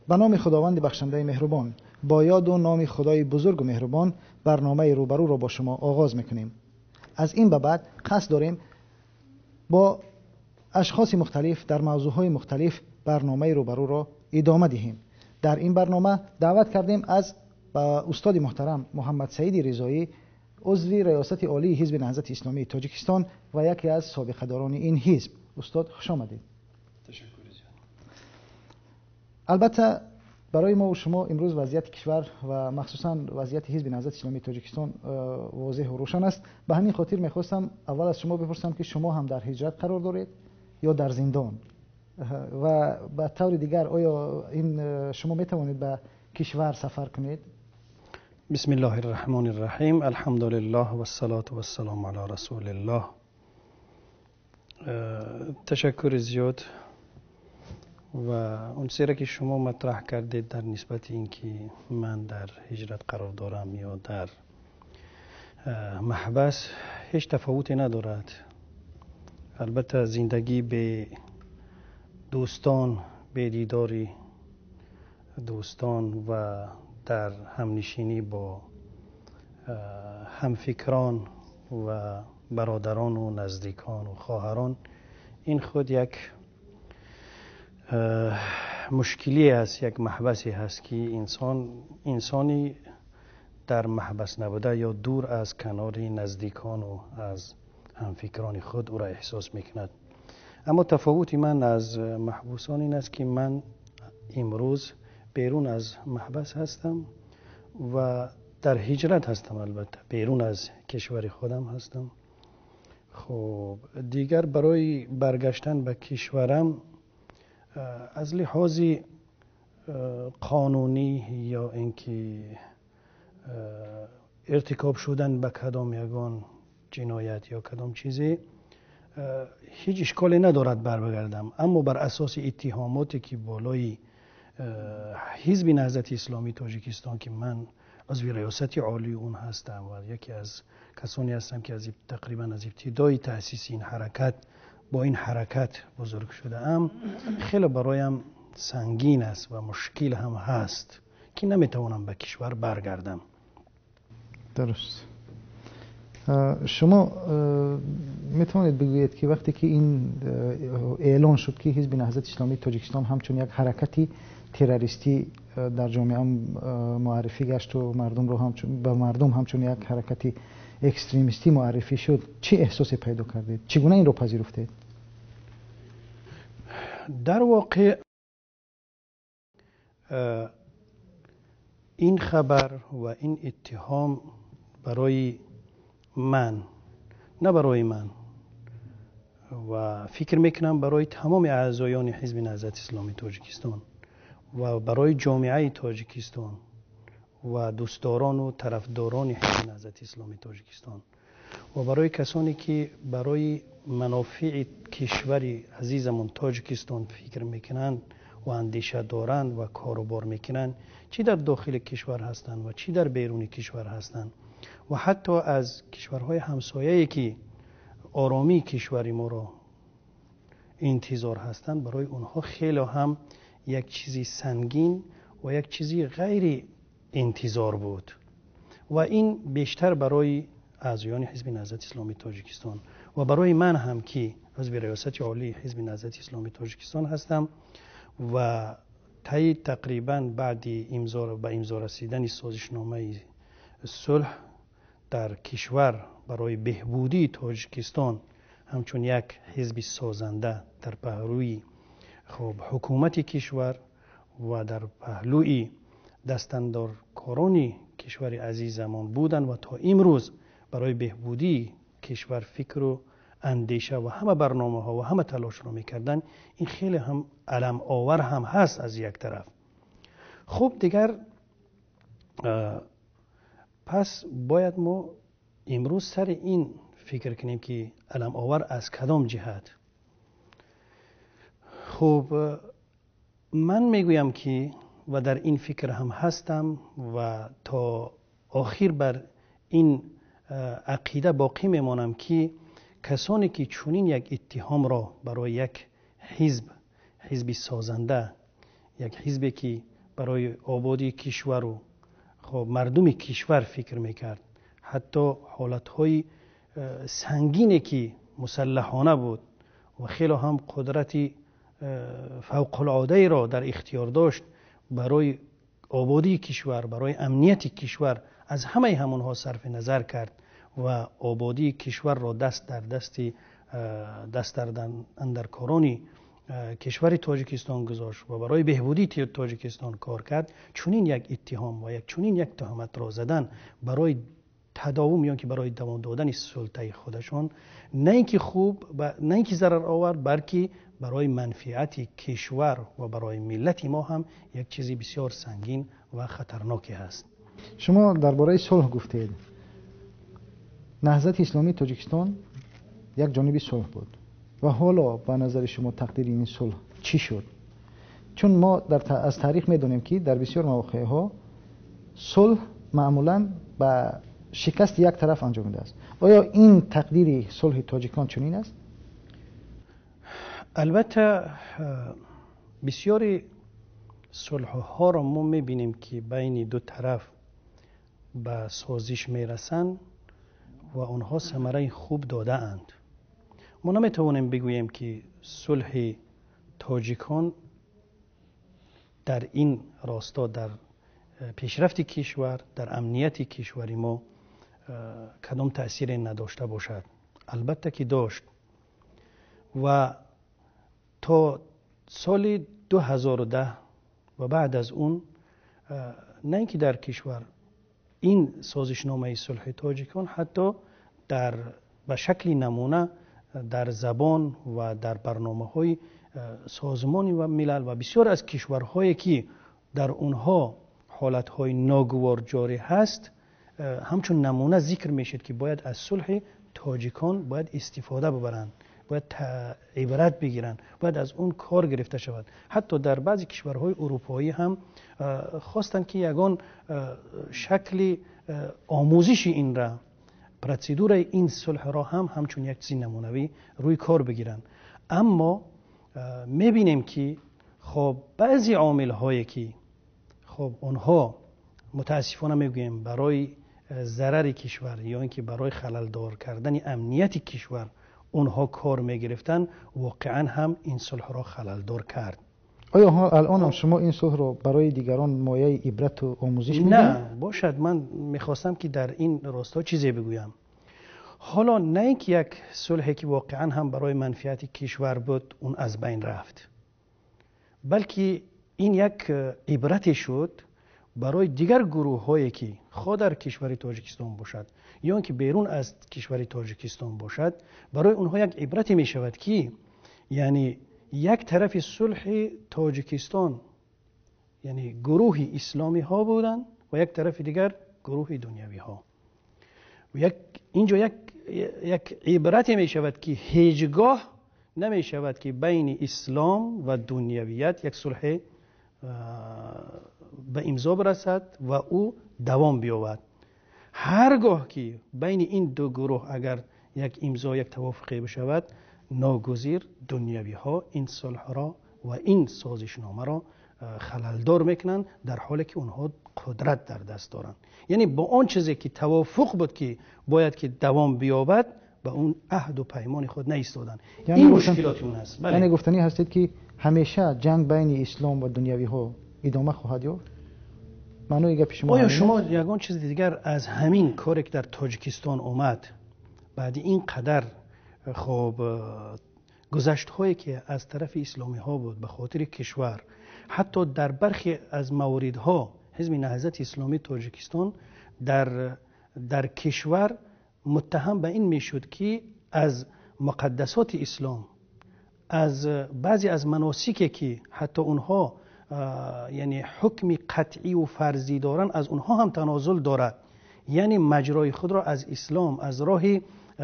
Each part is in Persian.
به نام خداوند بخشنده مهربان، با یاد و نام خدای بزرگ و مهربان برنامه روبرو را با شما آغاز میکنیم. از این به بعد قصد داریم با اشخاص مختلف در موضوعهای مختلف برنامه روبرو را ادامه دهیم. در این برنامه دعوت کردیم از استاد محترم محمد سعید رضایی، عضو ریاست عالی حزب نهضت اسلامی تاجیکستان و یکی از سابقه داران این حزب. استاد خوش آمدید. تشکر زیاد. البته برای ما و شما امروز وضعیت کشور و مخصوصا وضعیت حزب نهضت اسلامی تاجیکستان واضح و روشن است. به همین خاطر میخواستم اول از شما بپرسم که شما هم در هجرت قرار دارید یا در زندان، و به طور دیگر آیا این شما میتوانید به کشور سفر کنید؟ بسم الله الرحمن الرحیم. الحمد لله و الصلاة و السلام علی رسول الله. تشکر زیاد. و اون سیره که شما مطرح کردید در نسبت اینکه من در هجرت قرار دارم یا در محبس، هیچ تفاوتی ندارد. البته زندگی به دوستان، به دیداری دوستان و در همنشینی با همفکران و برادران و نزدیکان و خواهران، این خود یک مشکلی است، یک محبسی هست که انسانی در محبس نبوده یا دور از کنار نزدیکان و از همفکران خود او را احساس میکند. اما تفاوت من از محبوسان این است که من امروز بیرون از محبس هستم و در هجرت هستم، البته بیرون از کشور خودم هستم. خب دیگر برای برگشتن به کشورم از لحاظ قانونی یا اینکه ارتکاب شدن به کدام یگان جنایت یا کدام چیزی هیچ اشکالی ندارد برگردم. اما بر اساس اتهاماتی که بالای حزب نهضت اسلامی تاجیکستان که من از ریاست عالی اون هستم و یکی از کسانی هستم که تقریبا از ابتدای تأسیس این حرکت با این حرکت بزرگ شده ام، خیلی برایم سنگین است و مشکل هم هست که نمیتوانم به کشور برگردم. درست. شما میتوانید بگویید که وقتی که این اعلان شد که حزب نهضت اسلامی تاجیکستان همچون یک حرکتی تروریستی در جامعه معرفی گشت و مردم همچون یک حرکتی اکستریمیستی معرفی شد، چه احساسی پیدا کردید؟ چگونه این رو پذیرفتید؟ در واقع این خبر و این اتهام برای من، نه برای من و فکر میکنم برای تمام اعضایان حزب نهضت اسلامی تاجیکستان و برای جامعه تاجیکستان و دوستداران و طرفداران حزب نهضت اسلامی تاجیکستان و برای کسانی که برای منافع کشور عزیزمون تاجیکستان فکر میکنند و اندیشه دارند و کاروبار میکنند، چی در داخل کشور هستند و چی در بیرون کشور هستند و حتی از کشورهای همسایه‌ای که آرامی کشور ما را انتظار هستند، برای اونها خیلی هم یک چیزی سنگین و یک چیزی غیر انتظار بود و این بیشتر برای اعضایان حزب نهضت اسلامی تاجیکستان و برای من هم که عضو ریاست عالی حزب نهضت اسلامی تاجیکستان هستم و تقریبا بعد امضا رسیدن سازشنامه صلح در کشور برای بهبودی تاجیکستان همچون یک حزب سازنده در پهلوی حکومت کشور و در پهلوی دستاندارکاران کشور عزیزمان بودن و تا امروز برای بهبودی کشور فکر و اندیشه و همه برنامه ها و همه تلاش رو میکردن، این خیلی هم علم آور هم هست از یک طرف. خب دیگر پس باید ما امروز سر این فکر کنیم که علم آور از کدام جهت. خب من میگویم که و در این فکر هم هستم و تا آخر بر این عقیده باقی میمانم که کسانی که چنین یک اتهام را برای یک حزب سازنده، یک حزبی که برای آبادی کشور و خب مردم کشور فکر میکرد، حتی حالتهای سنگینی که مسلحانه بود و خیلی هم قدرتی فوق العاده را در اختیار داشت برای آبادی کشور، برای امنیت کشور، از همه همونها صرف نظر کرد و آبادی کشور را دست در اندرکارانی کشور تاجیکستان گذاشت و برای بهبودی تاجیکستان کار کرد. چنین یک اتهام و چنین یک تهمت را زدن برای تداوم یا که برای دوام دادن سلطه خودشان، نه اینکه خوب و نه اینکه ضرر آور، بلکه برای منفعت کشور و برای ملت ما هم یک چیزی بسیار سنگین و خطرناکی است. شما درباره صلح گفتید. نهضت اسلامی تاجیکستان یک جانبی صلح بود و حالا به نظر شما تقدیر این صلح چی شد؟ چون ما از تاریخ میدونیم که در بسیار مواقع ها صلح معمولا به شکست یک طرف انجام میده است. آیا این تقدیر صلح تاجیکان چنین است؟ البته بسیاری صلح ها را ما میبینیم که بین دو طرف به سازش میرسند و آنها ثمره خوب داده اند. ما نمیتوانیم بگوییم که صلح تاجیکان در این راستا، در پیشرفت کشور، در امنیت کشوری ما کدام تأثیر نداشته باشد. البته که داشت و تا سال 2010 و بعد از اون نه اینکه در کشور این سازشنامه صلح تاجیکان حتی به شکل نمونه در زبان و در برنامه‌های سازمان و ملل و بسیار از کشورهایی که در اونها حالتهای ناگوار جاری هست همچون نمونه ذکر میشد که باید از صلح تاجیکان باید استفاده ببرند، باید عبرت بگیرند، باید از اون کار گرفته شود. حتی در بعضی کشورهای اروپایی هم خواستند که یگان شکل آموزش این را، پروسیدور این صلح را همچون یک چیز نمونوی روی کار بگیرن. اما میبینیم که خب بعضی عامل هایی که خب اونها متاسفانه میگویم برای ضرر کشور یا اینکه برای خللدار کردن امنیت کشور اونها کار میگرفتن، واقعا هم این صلح را خللدار کرد. آیا الان هم شما این صلح را برای دیگران مایه عبرت و آموزش میدید؟ نه باشد. من میخواستم که در این راستا چیزی بگویم. حالا نه اینکه یک صلحی که واقعا هم برای منفعت کشور بود اون از بین رفت، بلکه این یک عبرتی شد برای دیگر گروه هایی که خود در کشور تاجیکستان باشد یا اینکه بیرون از کشور تاجیکستان باشد، برای اونها یک عبرتی می شود که یعنی یک طرف صلح تاجیکستان یعنی گروه اسلامی ها بودن و یک طرف دیگر گروه دنیوی ها. و اینجا یک عبرتی می شود که هیچگاه نمی شود که بین اسلام و دنیویت یک صلح به امضا برسد و او دوام بیاورد. هرگاه که بین این دو گروه اگر یک امضا، یک توافقی بشود، ناگزیر دنیوی ها این صلح را و این سازشنامه را خللدار میکنن، در حالی که اونها قدرت در دست دارن. یعنی با اون چیزی که توافق بود که باید که دوام بیابد به اون عهد و پیمان خود نایستادن. یعنی این مشکلات اون است. بله. یعنی گفتنی هستید که همیشه جنگ بین اسلام و دنیوی ها ادامه خواهد یافت؟ معنی گپ شما آیا شما یگان چیز دیگر از همین کاری که در تاجیکستان اومد بعد این قدر خب گذشت هایی که از طرف اسلامی ها بود به خاطر کشور، حتی در برخی از موردها حزب نهضت اسلامی تاجیکستان در کشور متهم به این میشد که از مقدسات اسلام، از بعضی از مناسکی که حتی اونها یعنی حکم قطعی و فرضی دارن از اونها هم تنازل دارد. یعنی مجرای خود را از اسلام، از راه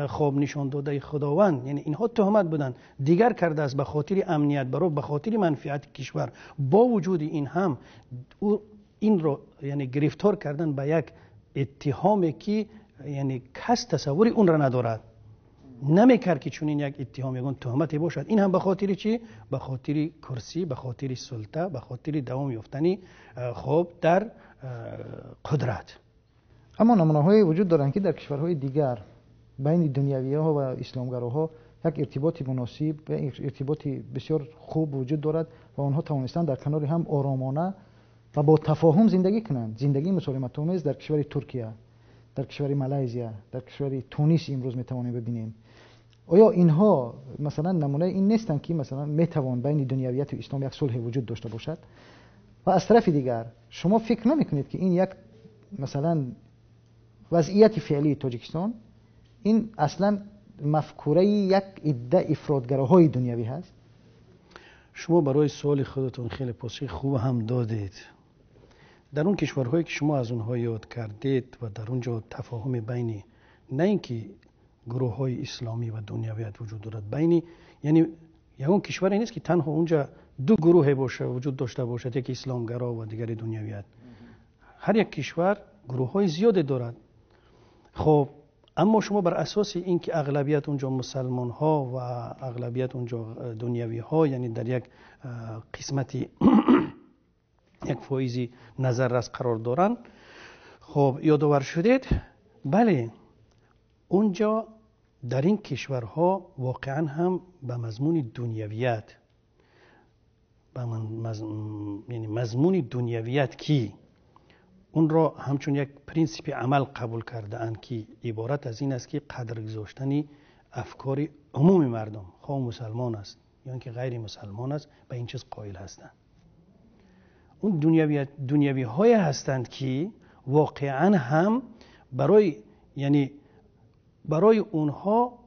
خواب نشان داده خداوند، یعنی اینها تهمت بودن دیگر کرده است به خاطر امنیت، به خاطر منفعت کشور. با وجود این هم این رو یعنی گرفتار کردن به یک اتهامی که یعنی کس تصوری اون را ندارد. نمیکرد که چون این یک اتهام یگان تهمتی باشد. این هم به خاطر چی؟ به خاطر کرسی، به خاطر سلطه، به خاطر دوام یافتنی خب در قدرت. اما نمونه‌های وجود دارند که در کشورهای دیگر بین دنیوی‌ها و اسلامگراها یک ارتباطی مناسب و ارتباطی بسیار خوب وجود دارد و آنها توانستند در کنار هم آرامانه و با تفاهم زندگی کنند. زندگی مسالمت‌آمیز در کشور ترکیه، در کشور مالزی، در کشور تونس امروز میتوانیم ببینیم. آیا اینها مثلا نمونه این نیستند که مثلا میتوان بین دنیویت و اسلام یک صلح وجود داشته باشد؟ و از طرف دیگر شما فکر نمی‌کنید که این یک مثلا وضعیت فعلی تاجیکستان این اصلا مفکوره یک عده افراطگراهای دنیوی هست؟ شما برای سوال خودتون خیلی پاسخ خوب هم دادید. در اون کشورهایی که شما از اونها یاد کردید و در اونجا تفاهم بین نه اینکه گروه های اسلامی و دنیویت وجود دارد، بین یعنی اون کشوری نیست که تنها اونجا دو گروه باشه وجود داشته باشد، یکی اسلامگرا و دیگری دنیویت. هر یک کشور گروه های زیاده دارد. خب اما شما بر اساس اینکه اغلبیت اونجا مسلمان ها و اغلبیت اونجا دنیوی ها، یعنی در یک قسمتی یک فایزی نظر رس قرار دارن، خب یادآور شدید بله اونجا در این کشورها واقعا هم به مضمون دنیویت یعنی مضمون دنیویت کی اون را همچون یک پرینسیپ عمل قبول کرده اند که عبارت از این است که قدر گذاشتن افکار عموم مردم، خواه مسلمان است یا اینکه غیر مسلمان است، به این چیز قائل هستند. اون دنیوی های هستند که واقعا هم برای اونها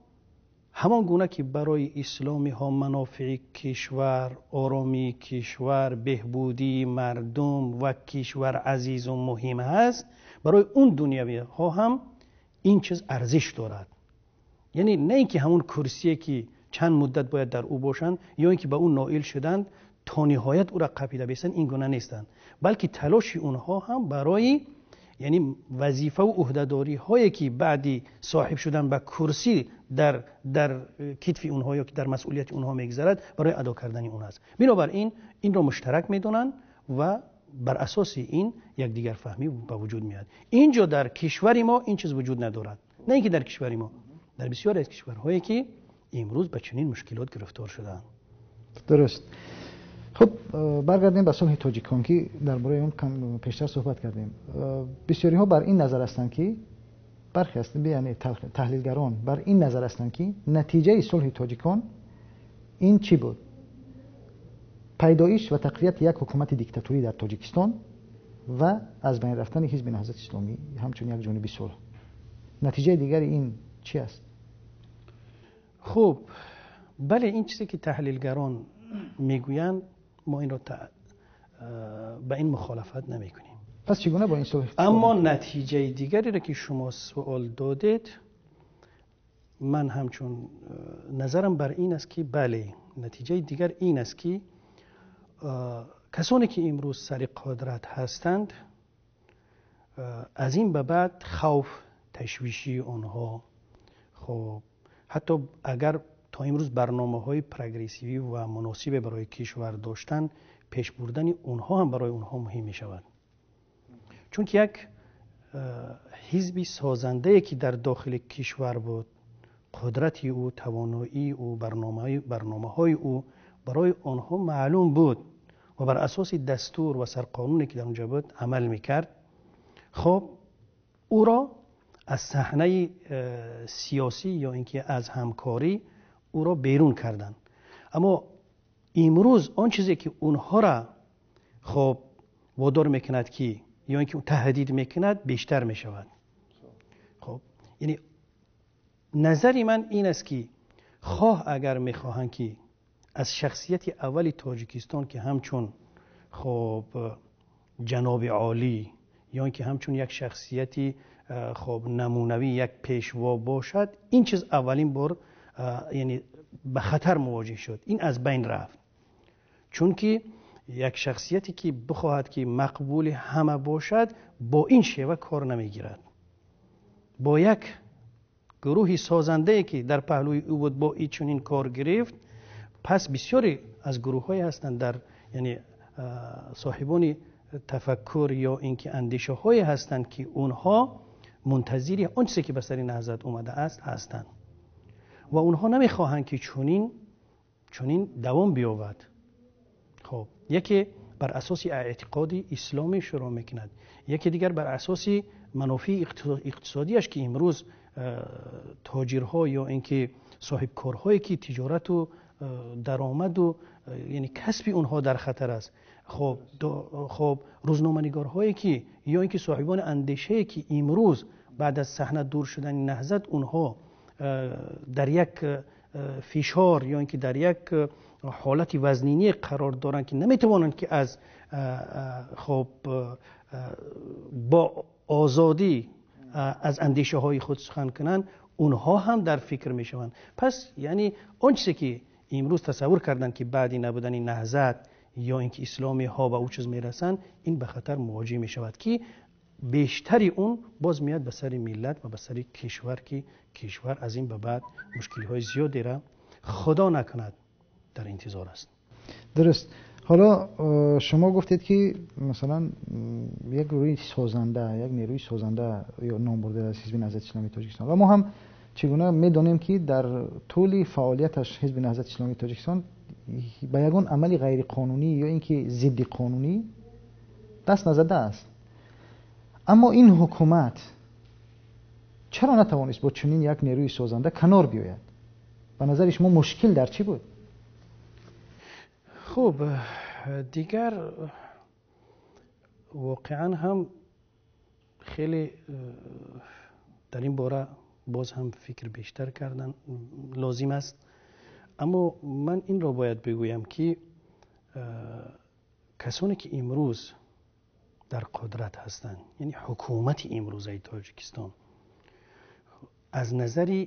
همان گونه که برای اسلامی ها منافع کشور، آرامی کشور، بهبودی مردم و کشور عزیز و مهم هست، برای اون دنیوی ها هم این چیز ارزش دارد. یعنی نه اینکه همون کرسیه که چند مدت باید در او باشند یا اینکه به اون نائل شدند تا نهایت او را قپیده بیستن، این گونه نیستند، بلکه تلاش اونها هم برای یعنی وظیفه و عهده‌داری هایی که بعدی صاحب شدن به کرسی در کتف اونها یا که در مسئولیت اونها میگذرد برای ادا کردن اون است. بنابراین این را مشترک میدونن و بر اساس این یک دیگر فهمی به وجود میاد. اینجا در کشور ما این چیز وجود ندارد، نه اینکه در کشور ما، در بسیاری از کشورهایی که امروز به چنین مشکلات گرفتار شدن. درست. خب برگردیم به صلح تاجیکان که درباره اون پیشتر صحبت کردیم. بسیاری ها بر این نظر هستند که برخی هستند یعنی تحلیلگران بر این نظر هستند که نتیجه صلح تاجیکان این چی بود؟ پیدایش و تقویت یک حکومت دیکتاتوری در تاجیکستان و از بین رفتن حزب نهضت اسلامی همچون یک جانبی صلح. نتیجه دیگر این چی است؟ خب بله، این چیزی که تحلیلگران میگویند ما این را به این مخالفت نمی کنیم. پس چگونه با این صلح؟ اما نتیجه دیگری را که شما سوال دادید، من همچون نظرم بر این است که بله، نتیجه دیگر این است که کسانی که امروز سر قدرت هستند از این به بعد خوف تشویشی آنها، خب حتی اگر تا امروز برنامه‌های پروگرسیوی و مناسب برای کشور داشتن، پیش بردن اونها هم برای اونها مهم می شود. چون که یک حزبی سازنده که در داخل کشور بود، قدرتی او، توانایی او، برنامه‌های او برای آنها معلوم بود و بر اساس دستور و سرقانونی که در اونجا بود عمل میکرد. خب او را از صحنه سیاسی یا اینکه از همکاری او را بیرون کردن. اما امروز آن چیزی که اونها را خب وادار میکند که یا اینکه تهدید میکند بیشتر میشود. خب یعنی نظری من این است که خواه اگر میخواهند که از شخصیت اولی تاجیکستان که همچون خب جناب عالی یا اینکه همچون یک شخصیتی خب نمونوی، یک پیشوا باشد، این چیز اولین بار یعنی به خطر مواجه شد. این از بین رفت، چون که یک شخصیتی که بخواهد که مقبول همه باشد با این شیوه کار نمیگیرد. با یک گروهی سازنده که در پهلوی او بود با این چنین کار گرفت، پس بسیاری از گروه‌های هستند در یعنی صاحبان تفکر یا اینکه اندیشه‌های هستند که اونها منتظری آنچه که به سر نهضت اومده است هستند و اونها نمیخواهند که چنین دوام بیاود. خب یکی بر اساس اعتقادی اسلامی شروع میکند، یکی دیگر بر اساس منافع اقتصادیش که امروز تاجرها یا اینکه صاحب کارهایی که تجارت و درآمد و یعنی کسب اونها در خطر است. خب روزنامه‌نگارهایی که یا اینکه صاحبان اندیشه که امروز بعد از صحنه دور شدن نهضت اونها در یک فشار یا اینکه در یک حالت وزنینی قرار دارن که نمیتوانند که از خب با آزادی از اندیشه های خود سخن کنند، اونها هم در فکر میشوند. پس یعنی اون چیزی که امروز تصور کردن که بعدی نبودن نهضت یا اینکه اسلامی ها به او چیز میرسن، این به خطر مواجه میشود که بیشتری اون باز میاد به سر ملت و به سر کشور که کشور از این به بعد مشکلی های زیادی را خدا نکند در انتظار است. درست. حالا شما گفتید که مثلا یک گروه سازنده، یک نیروی سازنده یا نام برده از حزب نهضت اسلامی تاجیکستان و ما هم چگونه میدونیم که در طول فعالیتش حزب نهضت اسلامی تاجیکستان به یگان عملی غیر قانونی یا اینکه ضد قانونی دست نزده است. اما این حکومت چرا نتوانست با چنین یک نیروی سازنده کنار بیاید؟ به نظر شما مشکل در چی بود؟ خب دیگر واقعا هم خیلی در این باره باز هم فکر بیشتر کردن لازم است. اما من این را باید بگویم که کسانی که امروز در قدرت هستند، یعنی حکومت امروزه تاجیکستان، از نظر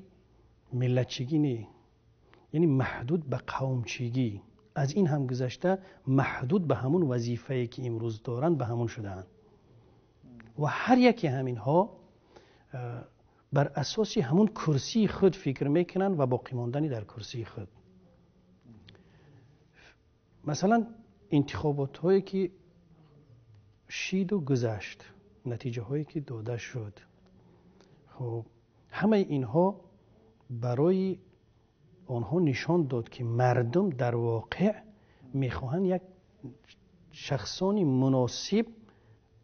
ملتچگی نه، یعنی محدود به قومچگی، از این هم گذشته محدود به همون وظیفه‌ای که امروز دارند به همون شده‌اند و هر یکی همین ها بر اساس همون کرسی خود فکر میکنن و باقی ماندنی در کرسی خود. مثلا انتخابات هایی که شید و گذشت، نتیجه هایی که داده شد، خب همه اینها برای آنها نشان داد که مردم در واقع میخواهند یک شخصانی مناسب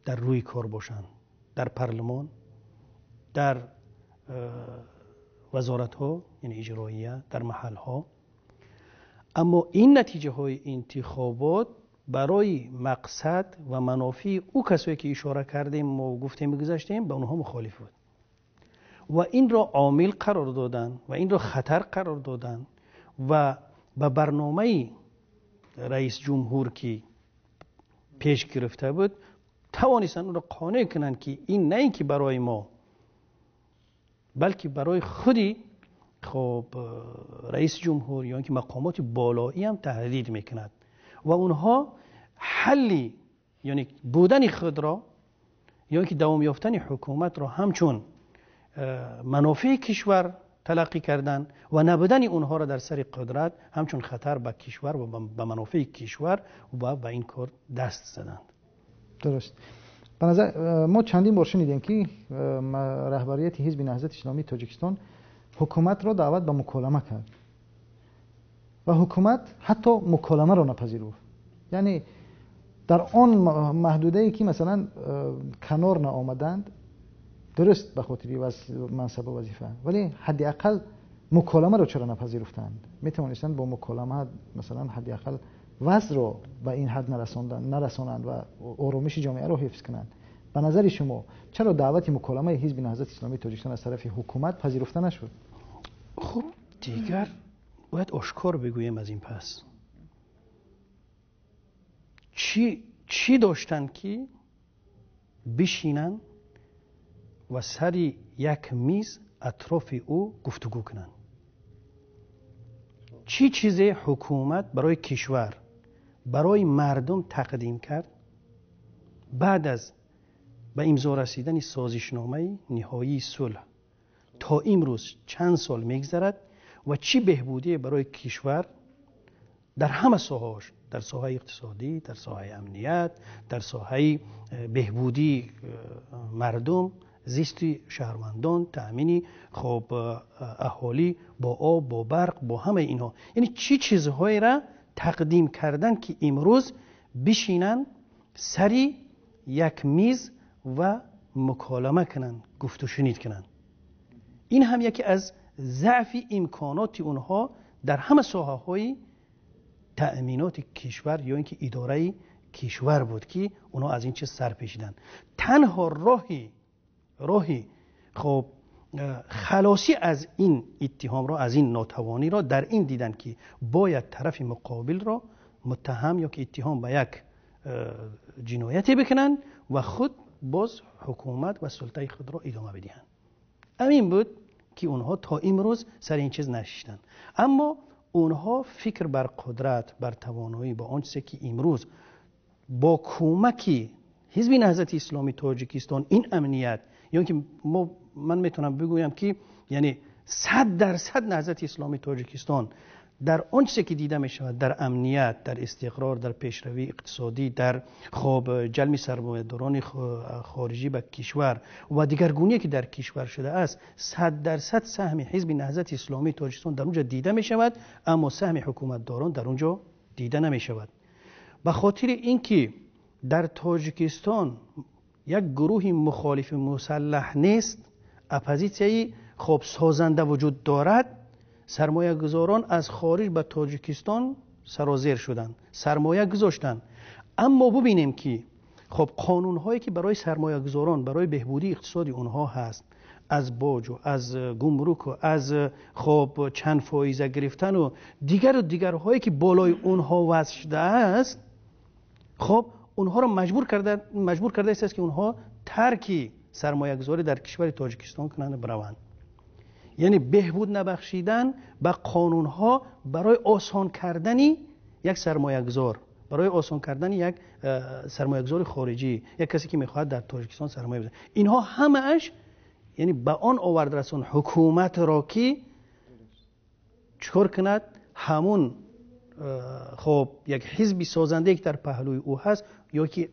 در روی کار باشند، در پارلمان، در وزارت ها یعنی اجراییه، در محل ها. اما این نتیجه های انتخابات برای مقصد و منافع او کسایی که اشاره کردیم و گفتیم گذاشتیم به اونها مخالف بود و این را عامل قرار دادن و این را خطر قرار دادن و به برنامه رئیس جمهور که پیش گرفته بود توانستن اون را قانع کنن که این نه اینکه برای ما بلکه برای خودی خب رئیس جمهور یا اینکه مقامات بالایی هم تهدید میکند و اونها حلی یعنی بودن خود را یا اینکه دوام یافتن حکومت را همچون منافع کشور تلقی کردن و نبودن اونها را در سر قدرت همچون خطر به کشور و به منافع کشور و به این کار دست زدند. درست. به نظر ما چندین بار شنیدیم که رهبریت حزب نهضت اسلامی تاجیکستان حکومت را دعوت به مکالمه کرد و حکومت حتی مکالمه را نپذیرفت. یعنی در آن محدوده‌ای که مثلا کنار نآمدند، درست به خاطر منصب و وظیفه، ولی حداقل مکالمه را چرا نپذیرفتند؟ میتوانستند با مکالمه مثلا حداقل وضع را به این حد نرسانند و آرامش جامعه را حفظ کنند. به نظر شما چرا دعوت مکالمه حزب نهضت اسلامی تاجیکستان از طرف حکومت پذیرفته نشد؟ خب دیگر باید آشکار بگویم از این پس چی داشتن که بشینن و سر یک میز اطراف او گفتگو کنن؟ چی چیز حکومت برای کشور، برای مردم تقدیم کرد بعد از به امضا رسیدن سازشنامه نهایی صلح تا امروز چند سال میگذرد و چی بهبودی برای کشور در همه ساحاش، در ساحه اقتصادی، در ساحه امنیت، در ساحه بهبودی مردم، زیستی شهروندان، تأمینی خب اهالی با آب، با برق، با همه اینها، یعنی چی چیزهایی را تقدیم کردن که امروز بشینن سری یک میز و مکالمه کنن، گفت و شنید کنن. این هم یکی از ضعف امکانات اونها در همه ساحه های تأمینات کشور یا اینکه اداره کشور بود که اونها از این چیز سر پیچیدن. تنها راهی خب خلاصی از این اتهام را، از این ناتوانی را در این دیدن که باید طرف مقابل را متهم یا که اتهام به یک جنایتی بکنن و خود باز حکومت و سلطه خود را ادامه بدهند. همین بود که اونها تا امروز سر این چیز نشستند. اما اونها فکر بر قدرت، بر توانایی، با آنچه که امروز با کمک حزب نهضت اسلامی تاجیکستان این امنیت، یا که من میتونم بگویم که یعنی 100% نهضت اسلامی تاجیکستان در آنچه که دیده می شود، در امنیت، در استقرار، در پیشروی اقتصادی، در خب جلب سرمایه‌داران خارجی به کشور و دیگرگونی که در کشور شده است، 100% سهم حزب نهضت اسلامی تاجیکستان در اونجا دیده می شود، اما سهم حکومتداران در اونجا دیده نمی شود. به خاطر اینکه در تاجیکستان یک گروه مخالف مسلح نیست، اپوزیسیایی خب سازنده وجود دارد، سرمایه گذاران از خارج به تاجیکستان سرازیر شدند، سرمایه گذاشتند. اما ببینیم که خب قانون هایی که برای سرمایه گذاران، برای بهبودی اقتصادی اونها هست، از باج و از گمرک و از خب چند فایزه گرفتن و دیگر هایی که بالای اونها وضع شده است، خب اونها را مجبور کرده است که اونها ترک سرمایه گذاری در کشور تاجیکستان کنند بروند. یعنی بهبود نبخشیدن به قانون ها برای آسان کردن یک سرمایه گذار، برای آسان کردن یک سرمایه گذار خارجی، یک کسی که میخواهد در تاجیکستان سرمایه بزنه. اینها همه اش یعنی به آن آورد رسون حکومت را که چکار کند، همون خب یک حزب سازنده که در پهلوی او هست، یا که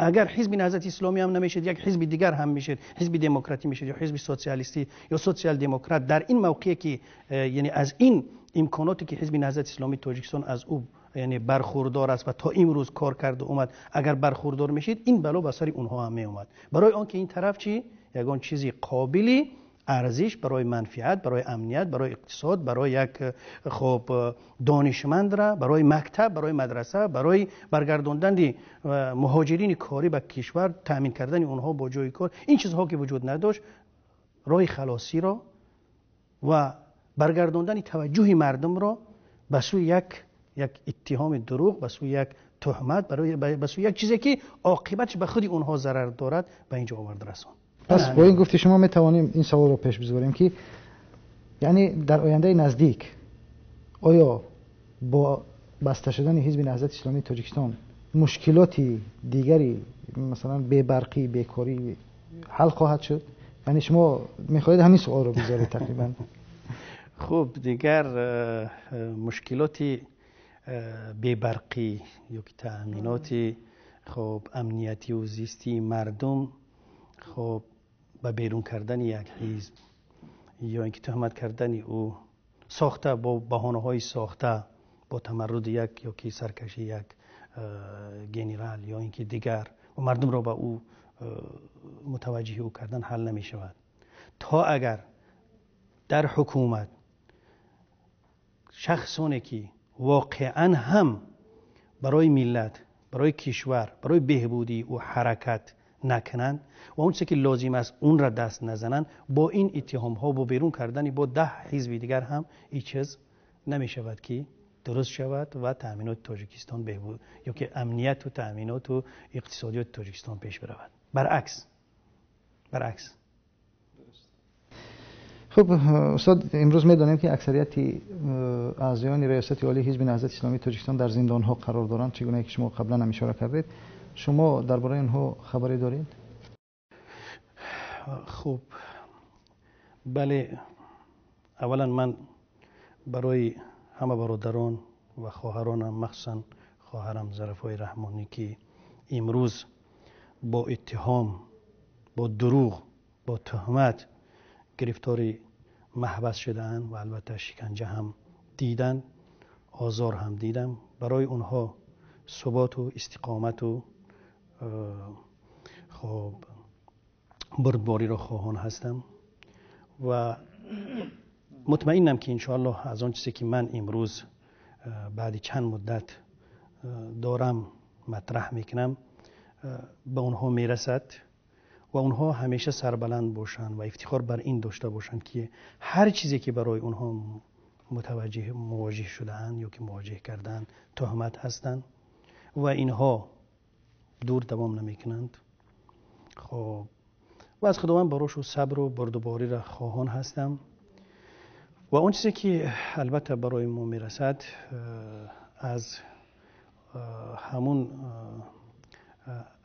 اگر حزب نهضت اسلامی هم نمیشد یک حزب دیگر هم میشد، حزب دموکراتی میشد یا حزب سوسیالیستی یا سوسیال دموکرات، در این موقعی که یعنی از این امکاناتی که حزب نهضت اسلامی تاجیکستان از او یعنی برخوردار است و تا امروز کار کرده اومد، اگر برخوردار میشید این بلا به سر اونها هم می اومد. برای آنکه این طرف چی یگان چیزی قابلی ارزش برای منفعت، برای امنیت، برای اقتصاد، برای یک خب دانشمند را، برای مکتب، برای مدرسه، برای برگرداندن مهاجرین کاری به کشور، تامین کردن اونها با جای کار، این چیزها که وجود نداشت، راه خلاصی را و برگرداندن توجه مردم را به سوی یک اتهام دروغ، به سوی یک تهمت، به سوی یک چیزی که عاقبتش به خود اونها ضرر دارد به اینجا آورد رساند. پس با این گفته شما میتوانیم این سوال رو پیش بگذاریم که یعنی در آینده نزدیک آیا با بسته شدن حزب نهضت اسلامی تاجیکستان مشکلاتی دیگری مثلا بی برقی، بیکاری حل خواهد شد؟ یعنی شما میخواهید همین سوال رو بذارید تقریبا. خب دیگر مشکلاتی بی برقی یا که تأمینات خب امنیتی و زیستی مردم خب به بیرون کردن یک حزب یا اینکه تهمت کردن او ساخته با بهانه‌های ساخته، با تمرد یک یا که سرکشی یک گنرال یا اینکه دیگر و مردم را به او متوجه او کردن حل نمی شود. تا اگر در حکومت شخصانی که واقعا هم برای ملت، برای کشور، برای بهبودی و حرکت نکنند و اون چه که لازم است اون را دست نزنند، با این اتهام ها با بیرون کردن با 10 حزب دیگر هم این چیز نمی شود که درست شود و تأمینات تاجیکستان بهبود یا که امنیت و تأمینات و اقتصادیات تاجیکستان پیش برود. برعکس. خب استاد، امروز میدانیم که اکثریت اعضایان ریاست عالی حزب نهضت اسلامی تاجیکستان در زندان ها قرار دارند، چگونه که شما قبلا هم اشاره کردید. شما درباره اینها خبری دارید؟ خب بله، اولا من برای همه برادران و خواهرانم، مخصوصا خواهرم ظرفای رحمانی که امروز با اتهام، با دروغ، با تهمت گرفتاری محبس شدن و البته شکنجه هم دیدن، آزار هم دیدم، برای اونها ثبات و استقامت و خب بردباری را خواهان هستم و مطمئنم که انشاءالله از آن چیزی که من امروز بعد چند مدت دارم مطرح میکنم به اونها میرسد و اونها همیشه سربلند باشن و افتخار بر این داشته باشن که هر چیزی که برای اونها مواجه شدن یا که مواجه کردن تهمت هستند و اینها دور دوام نمیکنند. خب و از خداوند براشون صبر و بردباری را خواهان هستم و اون چیزی که البته برای ما میرسد از همون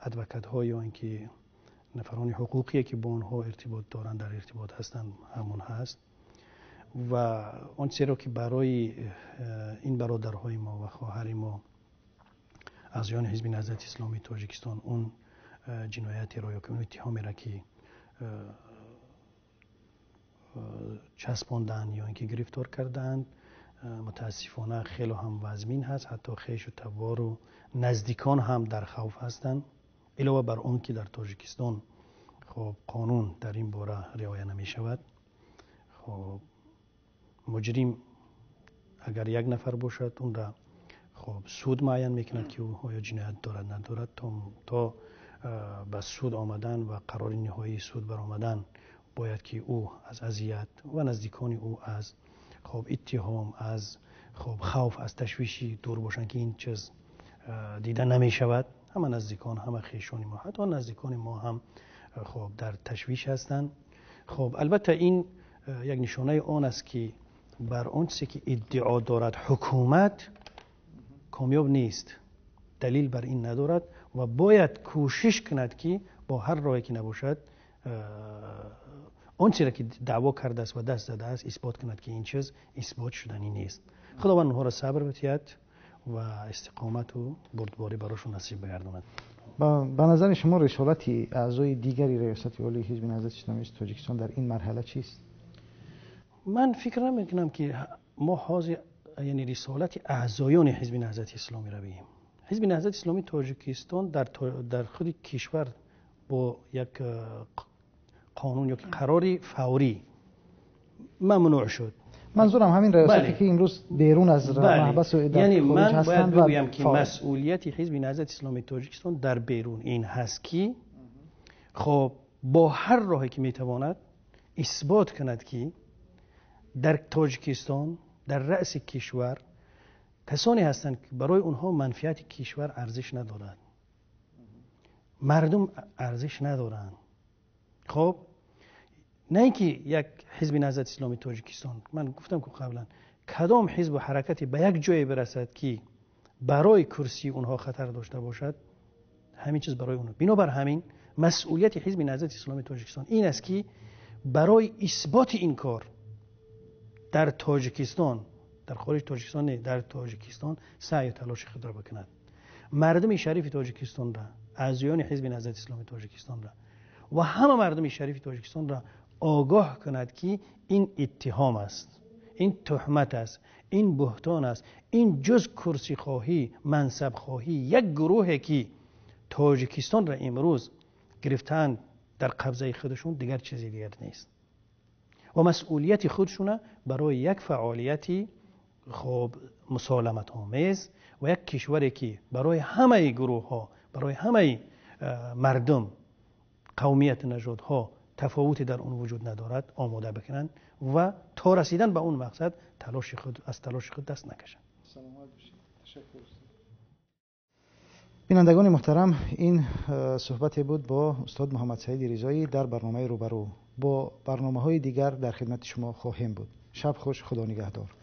ادوکت ها یا اینکه نفران حقوقی که با اونها ارتباط دارن در ارتباط هستن همون هست و اون چیزی رو که برای این برادرهای ما و خواهر ما از جان حزب نهضت اسلامی تاجیکستان اون جنایتی را یا که اون اتهامی را که چسباندن یا اینکه گرفتار کردند متاسفانه خیلی هم وزمین هست، حتی خیش و تبار و نزدیکان هم در خوف هستند، علاوه بر اون که در تاجیکستان خب قانون در این باره رعایت نمی شود. خب مجرم اگر یک نفر باشد اون را خب سود معین میکند که او آیا جنایت دارد ندارد تا به سود آمدن و قرار نهایی سود برآمدن باید که او از اذیت و نزدیکان او از خب اتهام، از خب خوف، از تشویشی دور باشند که این چیز دیده نمی شود. همه نزدیکان، همه خویشان ما، حتی نزدیکان ما هم خب در تشویش هستند. خب البته این یک نشانه آن است که بر آن چیزی که ادعا دارد حکومت کامیاب نیست، دلیل بر این ندارد و باید کوشش کند که با هر راهی که نباشد آن چیزی که دعوا کرده است و دست زده است اثبات کند که این چیز اثبات شدنی نیست. خداوند اونها را صبر بتید و استقامت و بردباری براشون نصیب بگرداند. به نظر شما رسالت اعضای دیگری ریاست عالی حزب نهضت اسلامی تاجیکستان در این مرحله چیست؟ من فکر نمی‌کنم که ما حاضر یعنی رسالت اعضایان حزب نهضت اسلامی را بگیم. حزب نهضت اسلامی تاجیکستان در خود کشور با یک قانون یا قراری فوری ممنوع شد. منظورم همین ریاستی که امروز بیرون از محبس و یعنی من باید بگویم که مسئولیت حزب نهضت اسلامی تاجیکستان در بیرون این هست که خب با هر راهی که میتواند اثبات کند که در تاجیکستان در رأس کشور کسانی هستند که برای اونها منفعت کشور ارزش ندارد، مردم ارزش ندارند. خب نه اینکه یک حزب نهضت اسلامی تاجیکستان، من گفتم که قبلا کدام حزب و حرکتی به یک جایی برسد که برای کرسی اونها خطر داشته باشد، همین چیز برای اونها. بنابر همین مسئولیت حزب نهضت اسلامی تاجیکستان این است که برای اثبات این کار در تاجیکستان، در خارج تاجیکستان نه، در تاجیکستان سعی و تلاش خود را بکند. مردم شریف تاجیکستان را، اعضایان حزب نهضت اسلامی تاجیکستان را و همه مردم شریف تاجیکستان را آگاه کند که این اتهام است، این تهمت است، این بهتان است، این جز کرسی خواهی، منصب خواهی یک گروهی که تاجیکستان را امروز گرفتن در قبضه خودشون، دیگر چیزی دیگر نیست و مسئولیت خودشون برای یک فعالیتی خب مسالمت آمیز و یک کشوری که برای همه گروه ها، برای همه مردم، قومیت، نژادها تفاوتی در اون وجود ندارد آماده بکنن و تا رسیدن به اون مقصد از تلاش خود دست نکشن. سلامت باشید. تشکر. بینندگان محترم، این صحبت بود با استاد محمد سعید رضایی در برنامه روبرو. با برنامه‌های دیگر در خدمت شما خواهیم بود. شب خوش، خدا نگهدار.